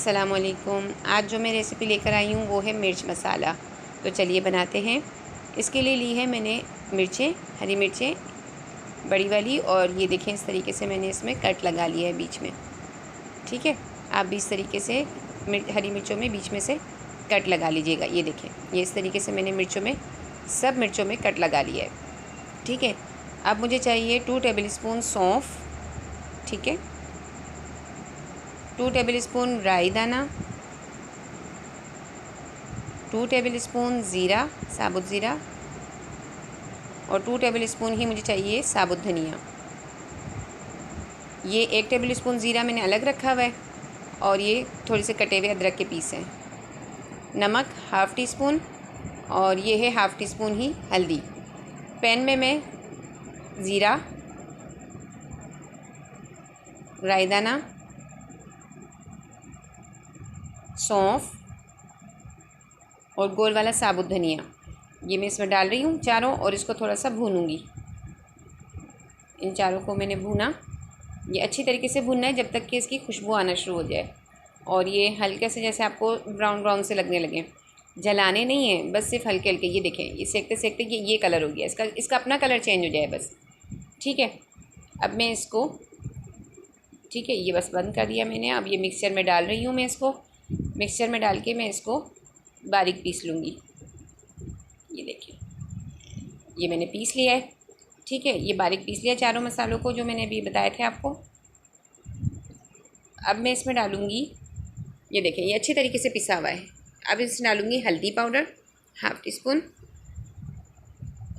अस्सलामुअलैकुम। आज जो मैं रेसिपी लेकर आई हूँ वो है मिर्च मसाला। तो चलिए बनाते हैं। इसके लिए ली है मैंने मिर्चें, हरी मिर्चें बड़ी वाली, और ये देखें इस तरीके से मैंने इसमें कट लगा लिया है बीच में। ठीक है, आप भी इस तरीके से हरी मिर्चों में बीच में से कट लगा लीजिएगा। ये देखें, ये इस तरीके से मैंने सब मिर्चों में कट लगा लिया है। ठीक है, अब मुझे चाहिए 2 टेबल स्पून सौंफ। ठीक है, 2 टेबल स्पून राई दाना, 2 टेबल स्पून ज़ीरा, साबुत ज़ीरा, और 2 टेबल स्पून ही मुझे चाहिए साबुत धनिया। ये 1 टेबल स्पून ज़ीरा मैंने अलग रखा हुआ है, और ये थोड़े से कटे हुए अदरक के पीस हैं। नमक हाफ़ टी स्पून, और ये है हाफ़ टी स्पून ही हल्दी। पैन में मैं ज़ीरा, राई दाना, सौंफ और गोल वाला साबुत धनिया ये मैं इसमें डाल रही हूँ चारों, और इसको थोड़ा सा भूनूंगी। इन चारों को मैंने भूना। ये अच्छी तरीके से भूनना है जब तक कि इसकी खुशबू आना शुरू हो जाए, और ये हल्के से जैसे आपको ब्राउन ब्राउन से लगने लगे। जलाने नहीं है, बस सिर्फ हल्के हल्के। ये देखें, ये सेकते सेकते ये कलर हो गया, इसका अपना कलर चेंज हो जाए बस। ठीक है, अब मैं इसको, ठीक है, ये बस बंद कर दिया मैंने। अब ये मिक्सचर में डाल रही हूँ मैं इसको। मिक्सचर में डाल के मैं इसको बारीक पीस लूँगी। ये देखिए, ये मैंने पीस लिया है। ठीक है, ये बारीक पीस लिया चारों मसालों को जो मैंने अभी बताए थे आपको। अब मैं इसमें डालूँगी, ये देखें ये अच्छी तरीके से पिसा हुआ है। अब इसमें डालूँगी हल्दी पाउडर हाफ़ टी स्पून।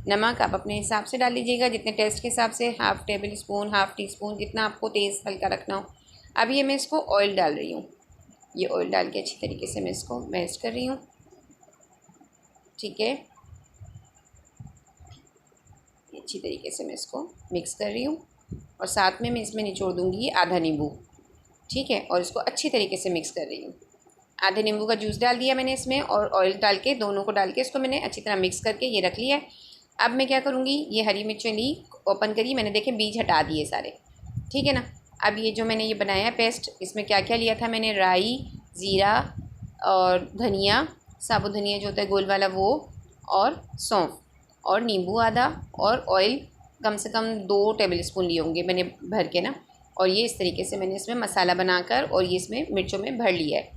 नमक आप अपने हिसाब से डाल लीजिएगा, जितने टेस्ट के हिसाब से, half table spoon, half tea spoon, जितना आपको तेज़ हल्का रखना हो। अब ये मैं इसको ऑयल डाल रही हूँ। ये ऑयल डाल के अच्छी तरीके से मैं इसको मैश कर रही हूँ। ठीक है, अच्छी तरीके से मैं इसको मिक्स कर रही हूँ, और साथ में मैं इसमें निचोड़ दूँगी आधा नींबू। ठीक है, और इसको अच्छी तरीके से मिक्स कर रही हूँ। आधे नींबू का जूस डाल दिया मैंने इसमें, और ऑयल डाल के दोनों को डाल के इसको मैंने अच्छी तरह मिक्स करके ये रख लिया है। अब मैं क्या करूँगी, ये हरी मिर्चें ली, ओपन करी मैंने, देखें बीज हटा दिए सारे। ठीक है ना। अब ये जो मैंने ये बनाया है पेस्ट, इसमें क्या क्या लिया था मैंने, राई, ज़ीरा और धनिया, साबुत धनिया जो होता है गोल वाला वो, और सौंफ, और नींबू आधा, और ऑयल कम से कम 2 टेबल स्पून लिए होंगे मैंने भर के ना। और ये इस तरीके से मैंने इसमें मसाला बनाकर और ये इसमें मिर्चों में भर लिया है।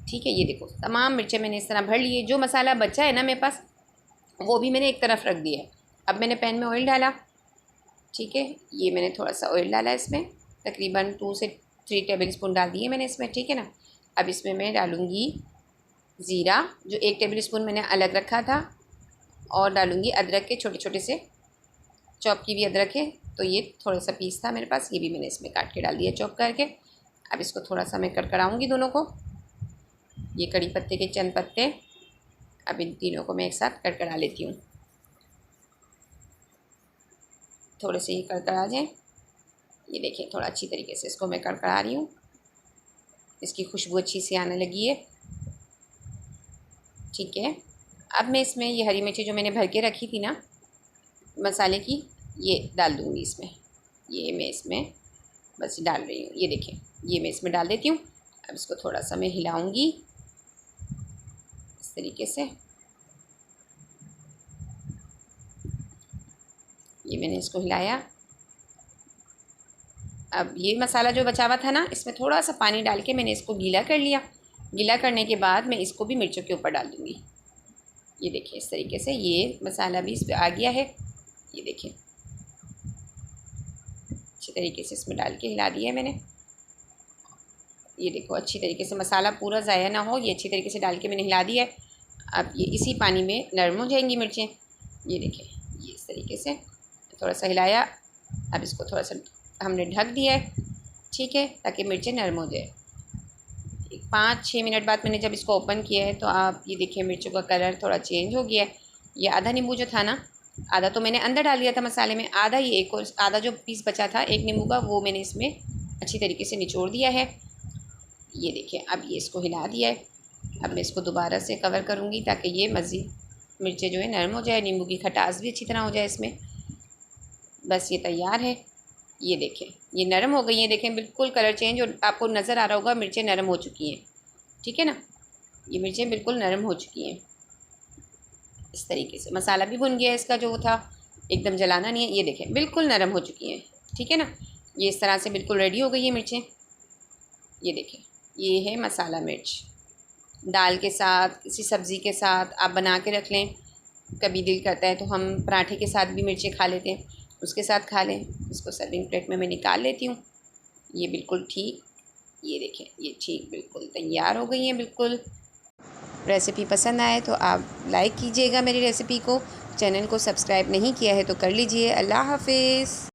ठीक है, ये देखो तमाम मिर्चें मैंने इस तरह भर ली है। जो मसाला बचा है ना मेरे पास, वो भी मैंने एक तरफ रख दिया है। अब मैंने पैन में ऑयल डाला। ठीक है, ये मैंने थोड़ा सा ऑयल डाला इसमें, तकरीबन 2 से 3 टेबल स्पून डाल दिए मैंने इसमें। ठीक है ना। अब इसमें मैं डालूँगी ज़ीरा, जो 1 टेबल स्पून मैंने अलग रखा था, और डालूँगी अदरक के छोटे छोटे से चॉप की हुई अदरक है, तो ये थोड़ा सा पीस था मेरे पास, ये भी मैंने इसमें काट के डाल दिया चॉप करके। अब इसको थोड़ा सा मैं कड़कड़ाऊँगी दोनों को। ये कड़ी पत्ते के चंद पत्ते, अब इन तीनों को मैं एक साथ कड़कड़ा लेती हूँ। थोड़े से ये कड़कड़ा जाए, ये देखिए थोड़ा अच्छी तरीके से इसको मैं कड़कड़ा रही हूँ। इसकी खुशबू अच्छी सी आने लगी है। ठीक है, अब मैं इसमें ये हरी मिर्ची जो मैंने भर के रखी थी ना मसाले की, ये डाल दूँगी इसमें। ये मैं इसमें बस डाल रही हूँ, ये देखें ये मैं इसमें डाल देती हूँ। अब इसको थोड़ा सा मैं हिलाऊँगी इस तरीके से। ये मैंने इसको हिलाया। अब ये मसाला जो बचा हुआ था ना, इसमें थोड़ा सा पानी डाल के मैंने इसको गीला कर लिया। गीला करने के बाद मैं इसको भी मिर्चों के ऊपर डाल दूँगी। ये देखिए इस तरीके से ये मसाला भी इस पर आ गया है। ये देखिए अच्छी तरीके से इसमें डाल के हिला दिया है मैंने। ये देखो अच्छी तरीके से मसाला पूरा ज़ाया ना हो, ये अच्छी तरीके से डाल के मैंने हिला दिया है। अब ये इसी पानी में नरम हो जाएंगी मिर्चें। ये देखें ये इस तरीके से थोड़ा सा हिलाया। अब इसको थोड़ा सा हमने ढक दिया है। ठीक है, ताकि मिर्चें नरम हो जाए। 5-6 मिनट बाद मैंने जब इसको ओपन किया है, तो आप ये देखिए मिर्चों का कलर थोड़ा चेंज हो गया है। ये आधा नींबू जो था ना, आधा तो मैंने अंदर डाल दिया था मसाले में, आधा ये एक और आधा जो पीस बचा था 1 नींबू का, वो मैंने इसमें अच्छी तरीके से निचोड़ दिया है। ये देखिए अब ये इसको हिला दिया है। अब मैं इसको दोबारा से कवर करूँगी ताकि ये मज़ीद मिर्चें जो है नरम हो जाए, नींबू की खटास भी अच्छी तरह हो जाए इसमें। बस ये तैयार है। ये देखें ये नरम हो गई हैं, देखें बिल्कुल कलर चेंज, और आपको नज़र आ रहा होगा मिर्चें नरम हो चुकी हैं। ठीक है ना। ये मिर्चें बिल्कुल नरम हो चुकी हैं इस तरीके से। मसाला भी भुन गया इसका, जो था एकदम जलाना नहीं है। ये देखें बिल्कुल नरम हो चुकी हैं, ठीक है ना। ये इस तरह से बिल्कुल रेडी हो गई है मिर्चें। ये देखें, ये है मसाला मिर्च। दाल के साथ, किसी सब्ज़ी के साथ आप बना के रख लें। कभी दिल करता है तो हम पराठे के साथ भी मिर्चें खा लेते हैं, उसके साथ खा लें। इसको सर्विंग प्लेट में मैं निकाल लेती हूँ। ये बिल्कुल ठीक, ये देखें, ये ठीक बिल्कुल तैयार हो गई हैं बिल्कुल। रेसिपी पसंद आए तो आप लाइक कीजिएगा मेरी रेसिपी को। चैनल को सब्सक्राइब नहीं किया है तो कर लीजिए। अल्लाह हाफिज़।